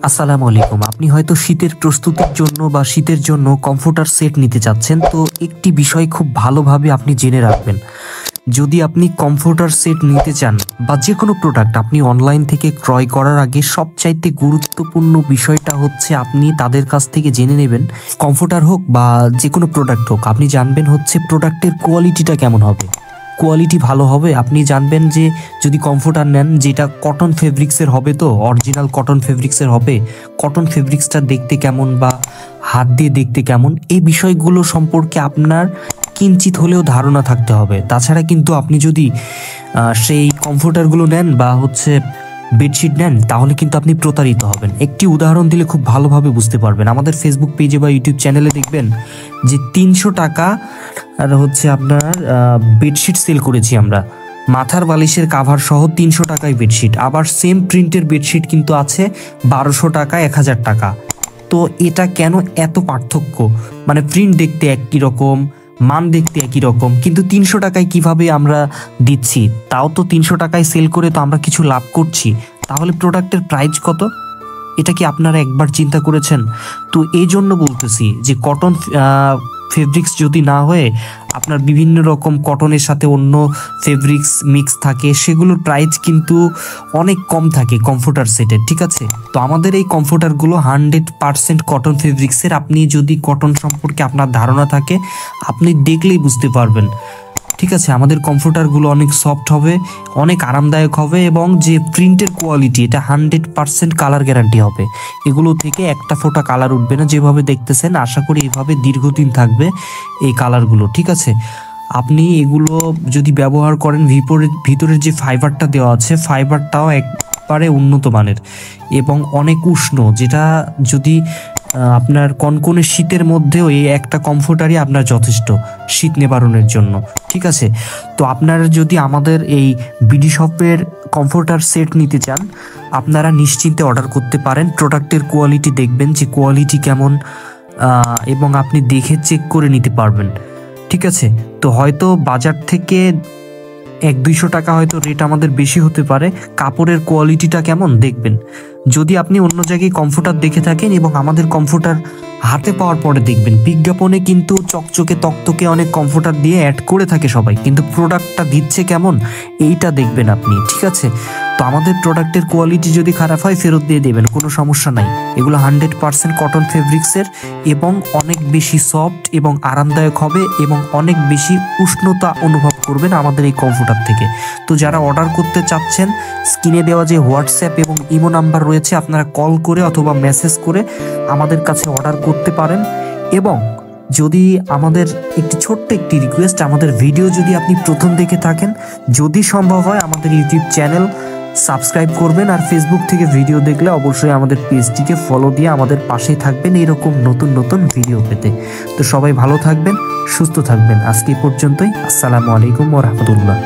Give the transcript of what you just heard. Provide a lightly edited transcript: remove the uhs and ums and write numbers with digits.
আসসালামু আলাইকুম। আপনি হয়তো শীতের প্রস্তুতির জন্য বা শীতের জন্য কমফোর্টার সেট নিতে চাচ্ছেন। তো একটি বিষয় খুব ভালোভাবে আপনি জেনে রাখবেন। যদি আপনি কমফোর্টার সেট নিতে চান বা যে কোনো প্রোডাক্ট আপনি অনলাইন থেকে ক্রয় করার আগে সবচাইতে গুরুত্বপূর্ণ বিষয়টা হচ্ছে আপনি তাদের কাছ থেকে জেনে নেবেন, কমফোর্টার হোক বা যে কোনো প্রোডাক্ট হোক, আপনি জানবেন হচ্ছে প্রোডাক্টের কোয়ালিটিটা কেমন হবে। কোয়ালিটি ভালো হবে, আপনি জানবেন যে যদি কমফোর্টার নেন যেটা কটন ফেব্রিক্সের হবে, তো অরিজিনাল কটন ফেব্রিক্সের হবে, কটন ফেব্রিক্সটা দেখতে কেমন বা হাত দিয়ে দেখতে কেমন, এই বিষয়গুলো সম্পর্কে আপনার কিঞ্চিত হলেও ধারণা থাকতে হবে। তাছাড়া কিন্তু আপনি যদি সেই কমফোর্টারগুলো নেন বা হচ্ছে বেডশিট নেন, তাহলে কিন্তু আপনি প্রতারিত হবেন। একটি উদাহরণ দিলে খুব ভালোভাবে বুঝতে পারবেন। আমাদের ফেসবুক পেজে বা ইউটিউব চ্যানেলে দেখবেন যে 300 টাকা আর হচ্ছে আপনার বেডশিট সেল করেছি আমরা, মাথার বালিশের কাভার সহ 300 টাকায় বেডশিট। আবার সেম প্রিন্টের বেডশিট কিন্তু আছে 1200 টাকা, 1000 টাকা। তো এটা কেন এত পার্থক্য? মানে প্রিন্ট দেখতে একই রকম, মান দেখতে একই রকম, কিন্তু 300 টাকায় কিভাবে আমরা দিচ্ছি? তাও তো 300 টাকায় সেল করে তো আমরা কিছু লাভ করছি। তাহলে প্রোডাক্টের প্রাইস কত? এটা কি আপনারা একবার চিন্তা করেছেন? তো এই জন্য বলতেছি যে কটন ফেব্রিক্স যদি না হয়ে আপনার বিভিন্ন রকম কটনের সাথে অন্য ফেব্রিক্স মিক্স থাকে, সেগুলোর প্রাইস কিন্তু অনেক কম থাকে কমফোর্টার সেটের, ঠিক আছে? তো আমাদের এই কমফোর্টারগুলো 100% কটন ফেব্রিক্সের। আপনি যদি কটন সম্পর্কে আপনার ধারণা থাকে, আপনি দেখলেই বুঝতে পারবেন, ঠিক আছে? আমাদের কমফোর্টারগুলো অনেক সফট হবে, অনেক আরামদায়ক হবে, এবং যে প্রিন্টের কোয়ালিটি, এটা 100% কালার গ্যারান্টি হবে। এগুলো থেকে একটা ফোঁটা কালার উঠবে না। যেভাবে দেখতেছেন, আশা করি এইভাবে দীর্ঘদিন থাকবে এই কালারগুলো, ঠিক আছে? আপনি এগুলো যদি ব্যবহার করেন, ভিতরের যে ফাইবারটা দেওয়া আছে, ফাইবারটাও একবারে উন্নত মানের এবং অনেক উষ্ণ, যেটা যদি আপনার কনকনে শীতের মধ্যেও এই একটা কমফোর্টারই আপনার যথেষ্ট শীত নিবারণের জন্য, ঠিক আছে? তো আপনারা যদি আমাদের এই বিডি শপের কমফোর্টার সেট নিতে চান, আপনারা নিশ্চিন্তে অর্ডার করতে পারেন। প্রোডাক্টের কোয়ালিটি দেখবেন যে কোয়ালিটি কেমন, এবং আপনি দেখে চেক করে নিতে পারবেন, ঠিক আছে? তো হয়তো বাজার থেকে 100-200 টাকা হয়তো রেট আমাদের বেশি হতে পারে। কাপড়ের কোয়ালিটিটা কেমন দেখবেন। যদি আপনি অন্য জায়গায় কমফোর্টার দেখে থাকেন এবং আমাদের কমফোর্টার হাতে পাওয়ার পরে দেখবেন, বিজ্ঞাপনে কিন্তু চকচকে তকতকে অনেক কমফোর্টার দিয়ে অ্যাড করে থাকে সবাই, কিন্তু প্রোডাক্টটা দিচ্ছে কেমন এইটা দেখবেন আপনি, ঠিক আছে? তো আমাদের প্রোডাক্টের কোয়ালিটি যদি খারাপ হয়, ফেরত দিয়ে দেবেন, কোনো সমস্যা নাই। এগুলো 100% কটন ফেব্রিক্সের এবং অনেক বেশি সফট এবং আরামদায়ক হবে, এবং অনেক বেশি উষ্ণতা অনুভব করবেন আমাদের এই কমফোর্টার থেকে। তো যারা অর্ডার করতে চাচ্ছেন, স্ক্রিনে দেওয়া যে হোয়াটসঅ্যাপ এবং ইমো নাম্বার রয়েছে, আপনারা কল করে অথবা মেসেজ করে আমাদের কাছে অর্ডার করতে পারেন। এবং যদি আমাদের ছোট্ট একটি রিকোয়েস্ট, আমাদের ভিডিও যদি আপনি প্রথম দেখে থাকেন, যদি সম্ভব হয় আমাদের ইউটিউব চ্যানেল সাবস্ক্রাইব করবেন, আর ফেসবুক থেকে ভিডিও দেখলে অবশ্যই আমাদের পেজটিকে ফলো দিয়ে আমাদের পাশেই থাকবেন এরকম নতুন নতুন ভিডিও পেতে। তো সবাই ভালো থাকবেন, সুস্থ থাকবেন। আজকে পর্যন্তই। আসসালামু আলাইকুম ওয়া রাহমাতুল্লাহ।